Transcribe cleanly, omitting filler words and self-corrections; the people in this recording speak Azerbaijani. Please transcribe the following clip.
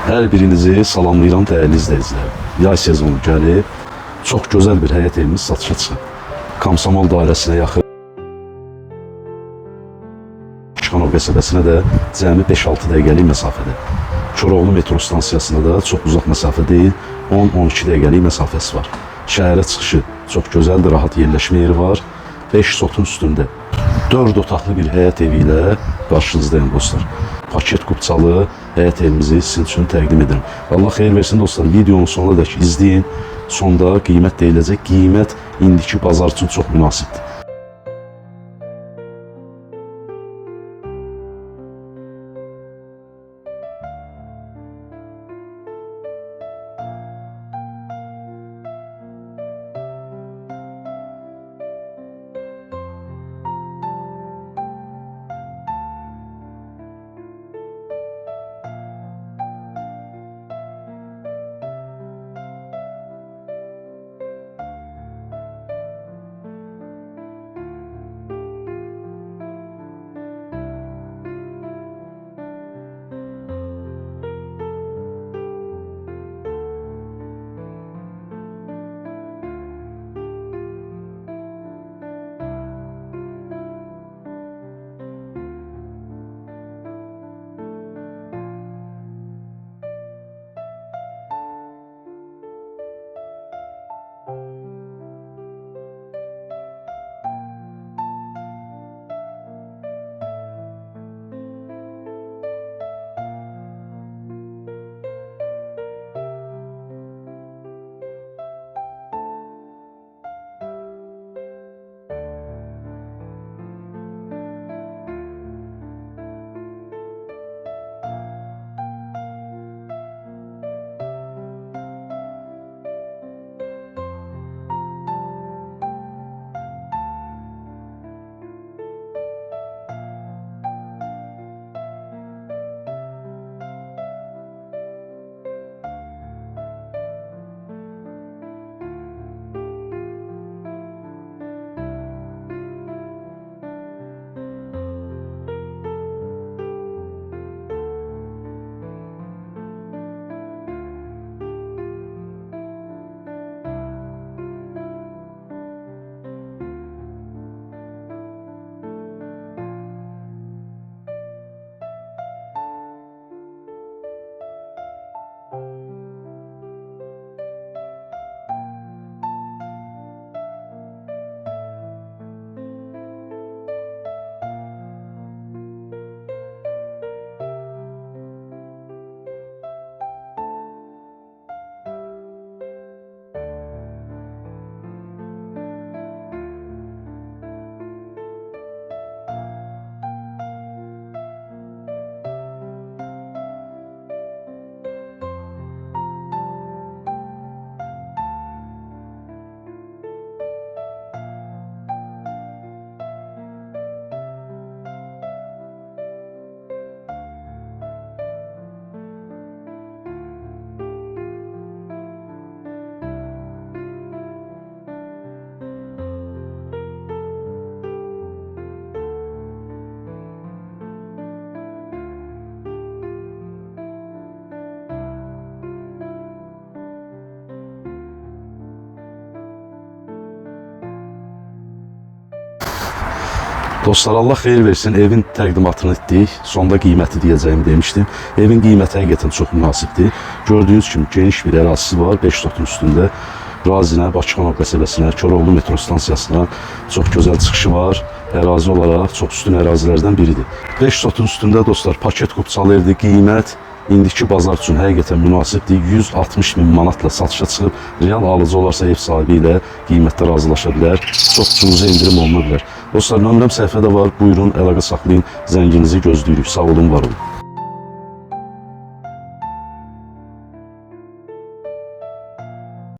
Hər birinizi salamlayıram dəyərli izləyicilər. Yay sezonu gəlib, çox gözəl bir həyət evimiz satışa çıxıb. Komsomol dairəsinə yaxın, Şıxanov qəsəbəsinə də cəmi 5-6 dəqiqəlik məsafədə. Koroğlu metro stansiyasına da çox uzaq məsafə deyil, 10-12 dəqiqəlik məsafəsi var. Şəhərə çıxışı çox gözəldir, rahat yerləşmə yeri var. 5 sotun üstündə 4 otaqlı bir həyət evi ilə qarşınızdayım dostlar. Paket qubçalı həyət evimizi sizin üçün təqdim edirəm. Allah xeyir versin dostlar, videonun sonuna dək izləyin. Sonda qiymət deyiləcək. Qiymət indiki bazar üçün çox münasibdir. Dostlar, Allah xeyir versin, evin təqdimatını etdik. Sonda qiyməti deyəcəyimi demişdim. Evin qiyməti həqiqətən çox münasibdir. Gördüyünüz kimi geniş bir ərazisi var, 5 sotun üstündə. Razinə, Şıxanov qəsəbəsinə, Koroğlu metro stansiyasına çox gözəl çıxışı var. Ərazi olaraq çox üstün ərazilərdən biridir. 5 sotun üstündə dostlar, paket qubçalı evdir. Qiymət indiki bazar üçün həqiqətən münasibdir. 160 min manatla satışa çıxıb, real alıcı olarsa ev sahibi ilə qiymətdə razılaşa bilər. Çox cüzi indirim oluna bilər. Dostlar, nömrəm səhifədə var. Buyurun, əlaqə saxlayın. Zənginizi gözləyirik. Sağ olun, var olun.